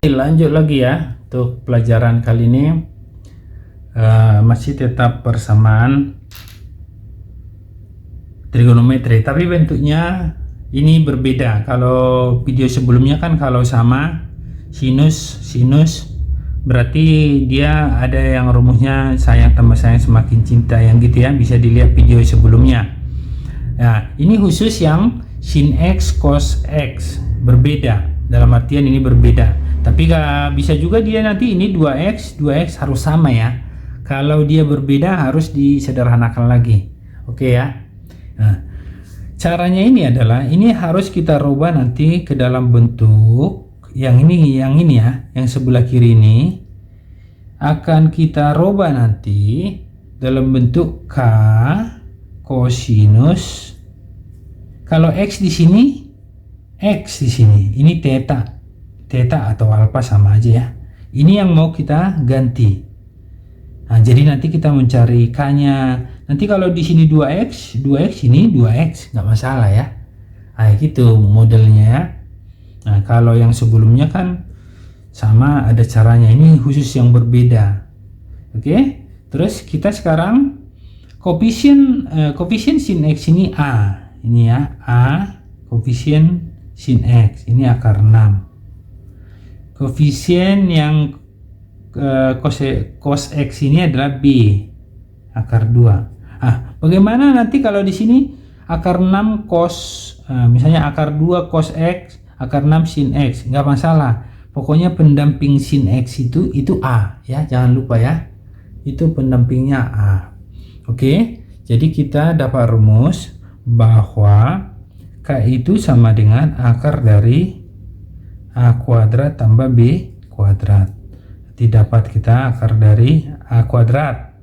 Lanjut lagi ya untuk pelajaran kali ini, masih tetap persamaan trigonometri, tapi bentuknya ini berbeda. Kalau video sebelumnya kan kalau sama sinus berarti dia ada yang rumusnya sayang tambah sayang semakin cinta, yang gitu ya, bisa dilihat video sebelumnya. Nah, ini khusus yang sin x cos x, berbeda dalam artian ini berbeda. Tapi bisa juga dia nanti ini 2x harus sama ya. Kalau dia berbeda harus disederhanakan lagi. Oke ya. Nah, caranya ini adalah ini harus kita rubah nanti ke dalam bentuk yang ini ya, yang sebelah kiri ini akan kita rubah nanti dalam bentuk k kosinus. Kalau x di sini, ini theta atau alfa sama aja ya. Ini yang mau kita ganti. Nah, jadi nanti kita mencari k-nya. Nanti kalau di sini 2x ini 2x, nggak masalah ya. Nah, gitu modelnya ya. Nah, kalau yang sebelumnya kan sama, ada caranya. Ini khusus yang berbeda. Oke. Terus kita sekarang koefisien sin x ini a. Ini ya, a koefisien sin x ini akar 6. Koefisien yang cos x ini adalah b akar 2. Bagaimana nanti kalau di sini akar 6 cos, misalnya akar 2 cos x, akar 6 sin x, nggak masalah. Pokoknya pendamping sin x itu a ya, jangan lupa ya. Itu pendampingnya a. Oke, jadi kita dapat rumus bahwa k itu sama dengan akar dari a kuadrat tambah b kuadrat. Nanti dapat kita akar dari a kuadrat,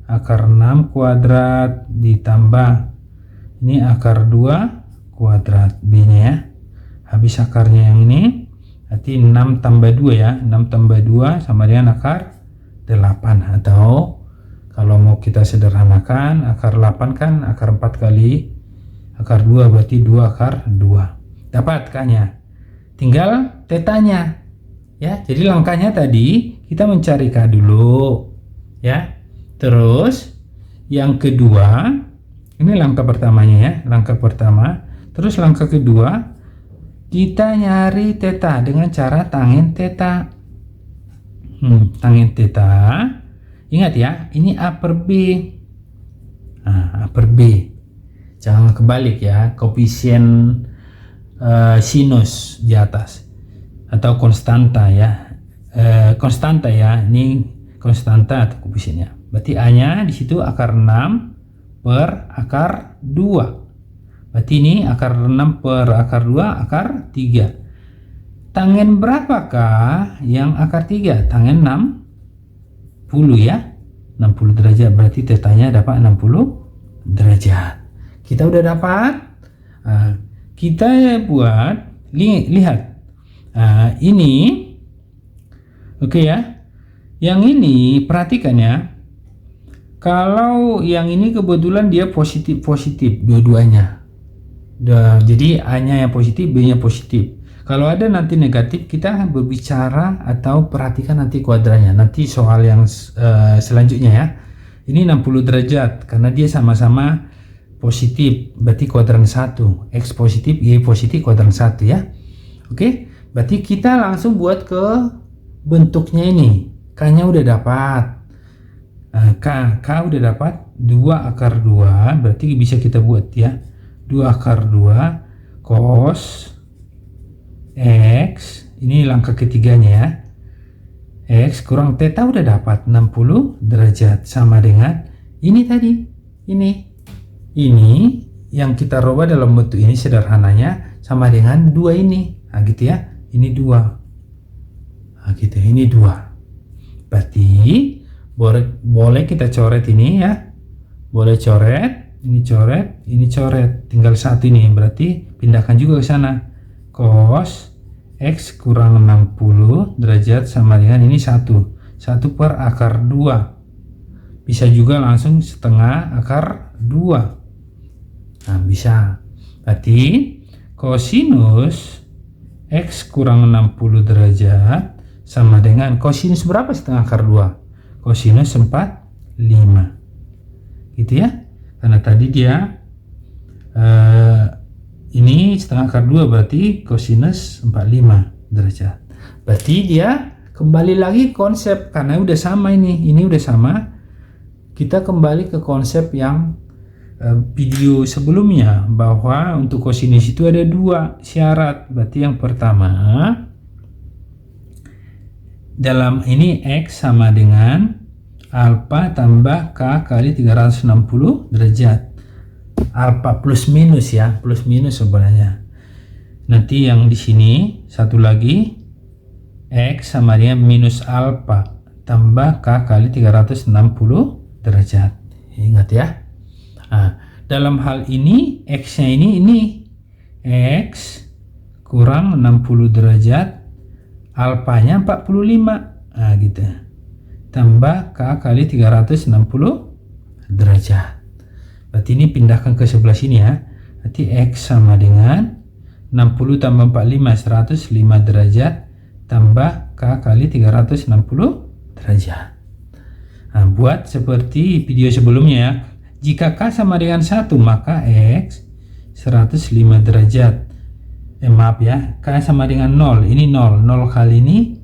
akar 6 kuadrat ditambah ini akar 2 kuadrat b nya ya. Habis akarnya yang ini, nanti 6 tambah 2 ya, 6 tambah 2 sama dengan akar 8. Atau kalau mau kita sederhanakan, akar 8 kan akar 4 kali akar 2, berarti 2 akar 2. Dapat k-nya. Tinggal tetanya ya. Jadi langkahnya tadi kita mencari k dulu ya. Terus yang kedua, ini langkah pertamanya ya, langkah pertama. Terus langkah kedua kita nyari theta dengan cara tangent theta. Tangent theta, ingat ya, ini a per b. A per b, jangan kebalik ya, koefisien sinus di atas atau konstanta ya, ini konstanta atau koefisiennya. Berarti a nya di situ akar 6 per akar 2. Berarti ini akar 6 per akar 2 akar 3. Tangen berapakah yang akar 3? Tangen 60 ya, 60 derajat. Berarti tetanya dapat 60 derajat. Kita udah dapat. Kita buat, lihat ini oke ya. Yang ini perhatikan ya, kalau yang ini kebetulan dia positif dua-duanya. Jadi a nya yang positif, b nya positif. Kalau ada nanti negatif, kita berbicara atau perhatikan nanti kuadrannya, nanti soal yang selanjutnya ya. Ini 60 derajat karena dia sama-sama positif, berarti kuadran 1. X positif, Y positif, kuadran 1 ya. Oke, berarti kita langsung buat ke bentuknya ini. K-nya udah dapat. K udah dapat 2 akar 2, berarti bisa kita buat ya. 2 akar 2 cos X, ini langkah ketiganya ya. X kurang theta udah dapat 60 derajat sama dengan ini tadi. Ini yang kita rubah dalam bentuk ini sederhananya sama dengan 2 ini. Nah gitu ya. Ini 2. Nah gitu, ini 2. Berarti boleh kita coret ini ya. Boleh coret, ini coret. Tinggal satu ini. Berarti pindahkan juga ke sana. Cos X kurang 60 derajat sama dengan ini 1 per akar 2. Bisa juga langsung setengah akar 2. Nah bisa. Berarti kosinus X kurang 60 derajat sama dengan kosinus berapa setengah akar 2? Kosinus 45. Gitu ya. Karena tadi dia ini setengah akar 2 berarti kosinus 45 derajat. Berarti dia kembali lagi konsep, karena udah sama ini udah sama. Kita kembali ke konsep yang video sebelumnya, bahwa untuk kosinus itu ada 2 syarat. Berarti yang pertama, dalam ini X sama dengan alfa tambah K kali 360 derajat. Alfa plus minus ya, plus minus sebenarnya. Nanti yang di sini satu lagi, X sama dengan minus alfa tambah K kali 360 derajat. Ingat ya. Nah, dalam hal ini X-nya ini X kurang 60 derajat, alfanya 45. Nah, gitu. Tambah K kali 360 derajat. Berarti ini pindahkan ke sebelah sini ya. Berarti X sama dengan 60 tambah 45, 105 derajat, tambah K kali 360 derajat. Nah, buat seperti video sebelumnya ya. Jika K sama dengan 1, maka X 105 derajat. Maaf ya, K sama dengan 0. Ini 0. 0 kali ini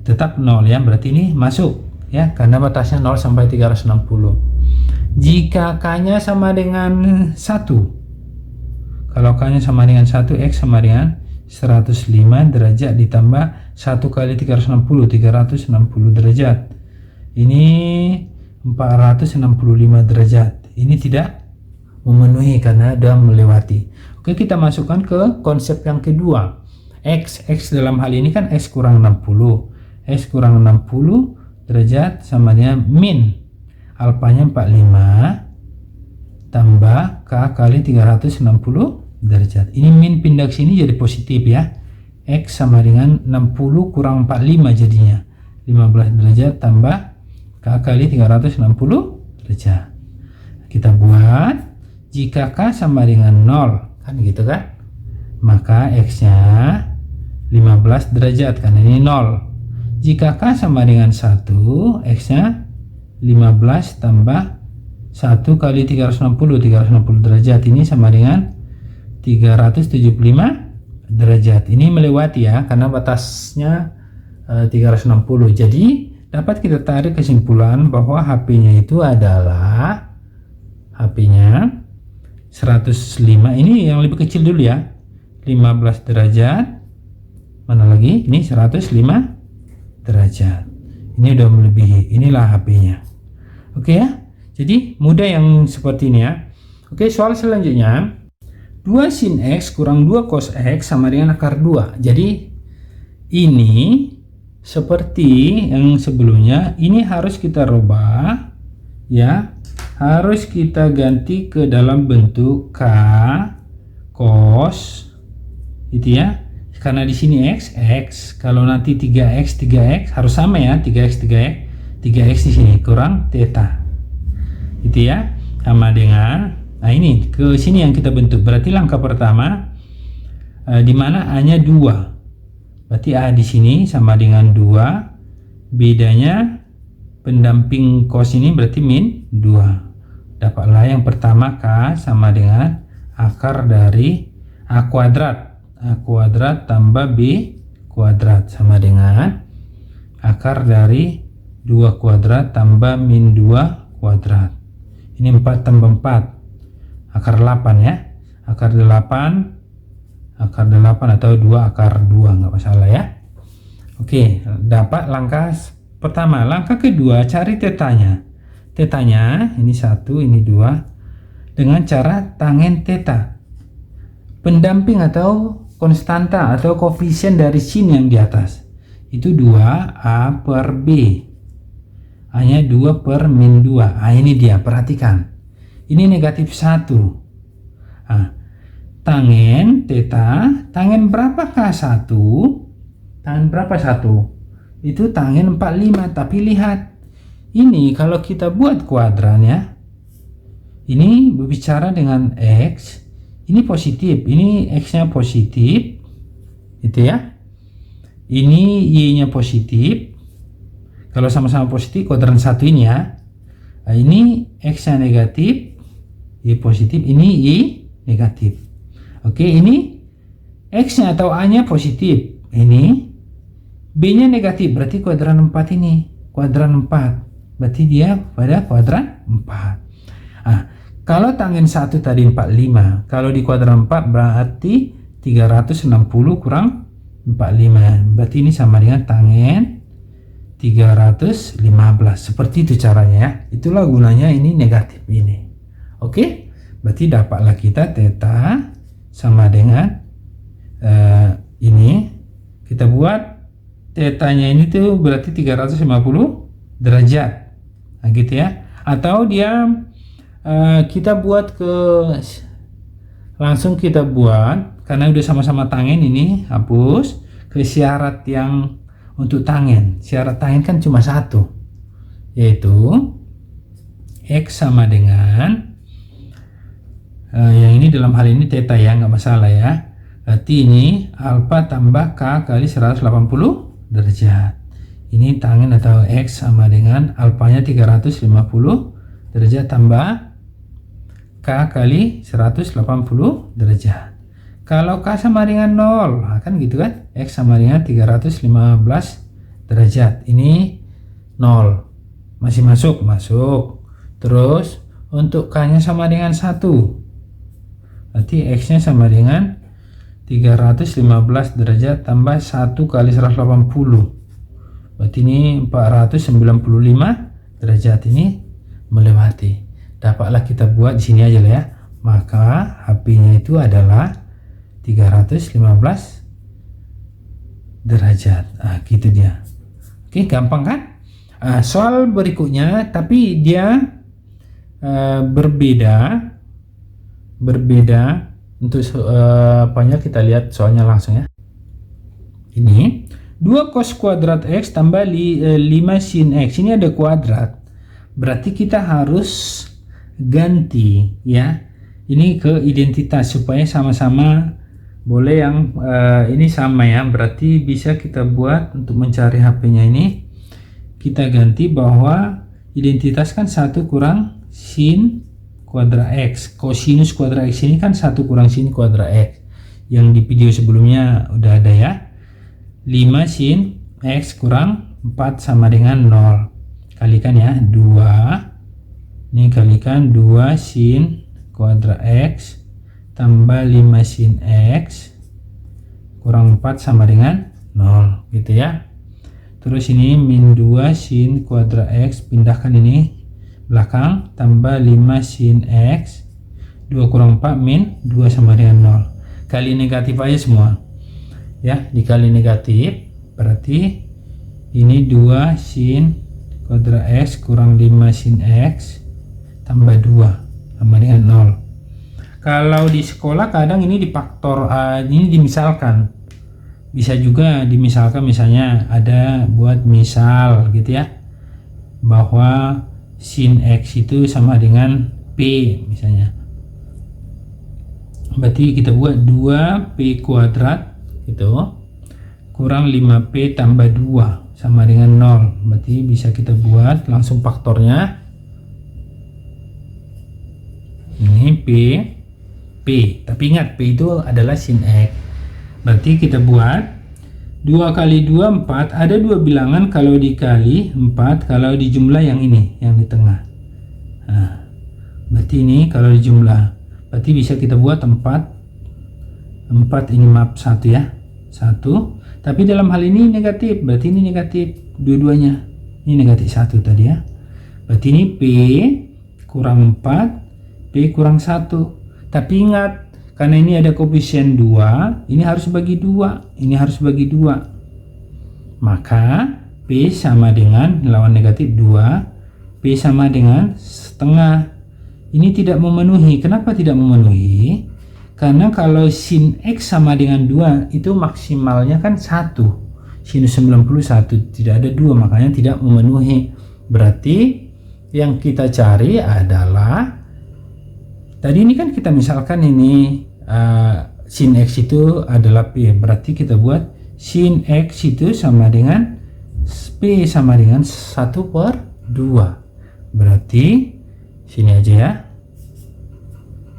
tetap 0 ya. Berarti ini masuk ya, karena batasnya 0 sampai 360. Jika K-nya sama dengan 1, kalau K-nya sama dengan 1, X sama dengan 105 derajat ditambah 1 kali 360 derajat. Ini 465 derajat. Ini tidak memenuhi karena sudah melewati. Oke, kita masukkan ke konsep yang kedua. X dalam hal ini kan X kurang 60. X kurang 60 derajat sama dengan min alfanya 45 tambah K kali 360 derajat. Ini min pindah ke sini jadi positif ya. X sama dengan 60 kurang 45 jadinya 15 derajat tambah K kali 360 derajat. Kita buat, jika K sama dengan 0 kan gitu kan, maka X nya 15 derajat karena ini 0. Jika K sama dengan 1, X nya 15 tambah 1 kali 360 derajat, ini sama dengan 375 derajat. Ini melewati ya, karena batasnya 360. Jadi dapat kita tarik kesimpulan bahwa HP-nya itu adalah HP-nya 105. Ini yang lebih kecil dulu ya, 15 derajat. Mana lagi? Ini 105 derajat. Ini udah melebihi. Inilah HP-nya. Oke ya. Jadi mudah yang seperti ini ya. Oke, soal selanjutnya. 2 sin X kurang 2 cos X sama dengan akar 2. Jadi ini seperti yang sebelumnya, ini harus kita rubah ya. Harus kita ganti ke dalam bentuk K cos itu ya. Karena di sini X. Kalau nanti 3X harus sama ya, 3X di sini kurang theta. Itu ya, sama dengan, nah ini ke sini yang kita bentuk. Berarti langkah pertama di mana A-nya 2. Berarti A di sini sama dengan 2. Bedanya pendamping cos ini berarti min 2. Dapatlah yang pertama K sama dengan akar dari A kuadrat. A kuadrat tambah B kuadrat sama dengan akar dari 2 kuadrat tambah min 2 kuadrat. Ini 4 tambah 4 akar 8 ya. Akar 8 atau 2 akar 2, nggak masalah ya. Oke, dapat langkah pertama. Langkah kedua, cari tetanya. Tetanya ini 1, ini 2 dengan cara tangen theta. Pendamping atau konstanta atau koefisien dari sin yang di atas itu 2A per B. A-nya 2 per min 2. Ah, ini dia, perhatikan. Ini negatif 1. Ah, tangen theta, tangen berapakah 1? Tangen berapa 1? Itu tangen 45. Tapi lihat, ini kalau kita buat kuadran ya, ini berbicara dengan X, ini positif, ini X nya positif itu ya. ini Y-nya positif. Kalau sama-sama positif kuadran 1 ini ya. Nah, ini X-nya negatif, Y positif, ini Y negatif. Oke, ini X-nya atau A-nya positif. Ini B-nya negatif, berarti kuadran 4 ini. Kuadran 4. Berarti dia pada kuadran 4. Nah, kalau tangen 1 tadi 45. Kalau di kuadran 4 berarti 360 kurang 45. Berarti ini sama dengan tangen 315. Seperti itu caranya ya. Itulah gunanya ini negatif ini. Oke, berarti dapatlah kita theta sama dengan ini. Kita buat tetanya ini tuh berarti 350 derajat. Nah, gitu ya. Atau dia kita buat langsung kita buat, karena udah sama-sama tangen ini, hapus ke syarat yang untuk tangen. Syarat tangen kan cuma satu, yaitu X sama dengan yang ini dalam hal ini theta ya, nggak masalah ya. Berarti ini alfa tambah K kali 180 derajat. Ini tangen atau X sama dengan alfanya 350 derajat tambah K kali 180 derajat. Kalau K sama dengan 0, nah kan gitu kan, X sama dengan 315 derajat. Ini 0, masih masuk. Terus untuk K nya sama dengan 1, berarti X nya sama dengan 315 derajat tambah 1 kali 180, berarti ini 495 derajat. Ini melewati. Dapatlah kita buat di sini aja lah ya. Maka HP-nya itu adalah 315 derajat. Nah, gitu dia. Oke, gampang kan? Soal berikutnya, tapi dia berbeda untuk apanya, kita lihat soalnya langsung ya. Ini 2 cos kuadrat X tambah 5 sin X. Ini ada kuadrat, berarti kita harus ganti ya ini ke identitas supaya sama-sama boleh yang ini sama ya. Berarti bisa kita buat untuk mencari HP-nya ini, kita ganti bahwa identitas kan 1 kurang sin kuadrat X. Kosinus kuadrat X ini kan 1 kurang sin kuadrat X, yang di video sebelumnya udah ada ya. 5 sin X kurang 4 sama dengan 0. Kalikan ya 2. Ini kalikan 2 sin kuadrat X tambah 5 sin X kurang 4 sama dengan 0 gitu ya. Terus ini min 2 sin kuadrat X, pindahkan ini belakang, tambah 5 sin X, 2 kurang 4 min 2 sama dengan 0. Kali negatif aja semua ya, dikali negatif berarti ini 2 sin kuadrat X kurang 5 sin X tambah 2 sama dengan 0. Kalau di sekolah kadang ini difaktor, ini dimisalkan. Bisa juga dimisalkan, misalnya ada buat misal gitu ya, bahwa sin X itu sama dengan P misalnya. Berarti kita buat 2P kuadrat gitu kurang 5P tambah 2 sama dengan 0. Berarti bisa kita buat langsung faktornya. Ini P, tapi ingat P itu adalah sin X. Berarti kita buat 2 kali 2 4, ada 2 bilangan, kalau dikali 4, kalau dijumlah yang ini yang di tengah. Nah, berarti ini kalau dijumlah, berarti bisa kita buat 4 ini maaf 1 ya, 1. Tapi dalam hal ini negatif, berarti ini negatif dua-duanya. Ini negatif 1 tadi ya. Berarti ini P kurang 4, P kurang 1. Tapi ingat, karena ini ada koefisien 2, ini harus bagi 2, ini harus bagi 2. Maka P sama dengan lawan negatif 2, P sama dengan setengah. Ini tidak memenuhi. Kenapa tidak memenuhi? Karena kalau sin X sama dengan 2 itu maksimalnya kan 1. Sinus 91 tidak ada 2, makanya tidak memenuhi. Berarti yang kita cari adalah tadi ini kan kita misalkan ini sin X itu adalah P, berarti kita buat sin X itu sama dengan P sama dengan 1/2. Berarti sini aja ya.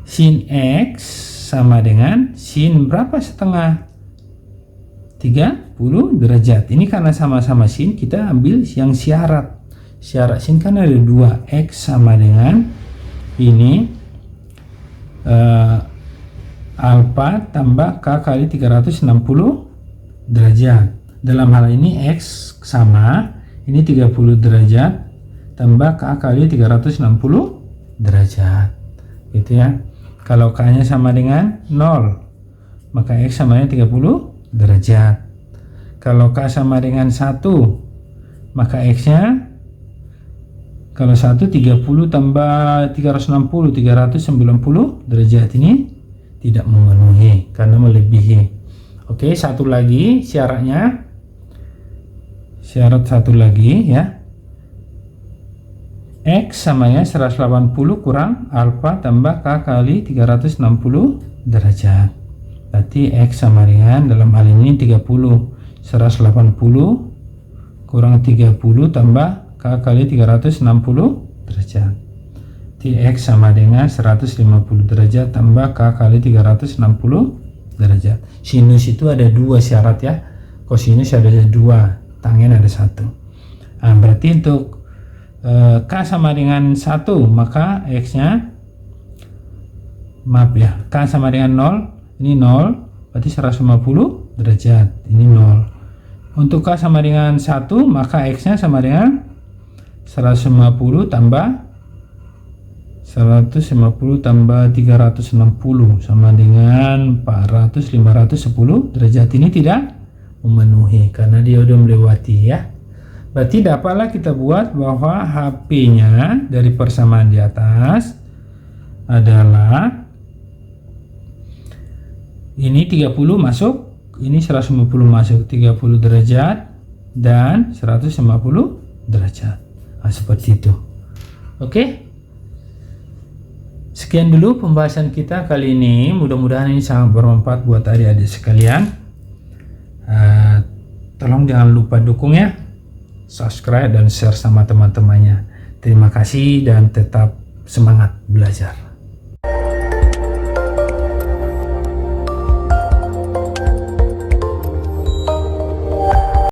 Sin X sama dengan sin berapa setengah? 30 derajat. Ini karena sama-sama sin, kita ambil yang syarat. Syarat sin kan ada 2. X sama dengan ini alfa tambah K kali 360 derajat. Dalam hal ini X sama, ini 30 derajat tambah K kali 360 derajat. Gitu ya. Kalau K-nya sama dengan 0, maka X sama dengan 30 derajat. Kalau K sama dengan 1, maka X-nya kalau 1 30 tambah 360 390 derajat, ini tidak memenuhi karena melebihi. Oke, satu lagi syaratnya. Syarat satu lagi ya. X samanya 180 kurang alfa tambah K kali 360 derajat. Berarti X sama dengan dalam hal ini 30. 180 kurang 30 tambah K kali 360 derajat. X sama dengan 150 derajat tambah K kali 360 derajat. Sinus itu ada 2 syarat ya. Kosinus ada 2, tangen ada 1. Nah, berarti untuk K sama dengan 1, maka X nya K sama dengan 0, ini 0, berarti 150 derajat, ini 0. Untuk K sama dengan 1, maka X nya sama dengan 150 tambah 360 sama dengan 400, 510 derajat. Ini tidak memenuhi karena dia udah melewati ya. Berarti dapatlah kita buat bahwa HP-nya dari persamaan di atas adalah ini 30 masuk, ini 150 masuk, 30 derajat dan 150 derajat. Nah, seperti itu. Oke. Sekian dulu pembahasan kita kali ini. Mudah-mudahan ini sangat bermanfaat buat adik-adik sekalian. Tolong jangan lupa dukung ya, subscribe dan share sama teman-temannya. Terima kasih dan tetap semangat belajar.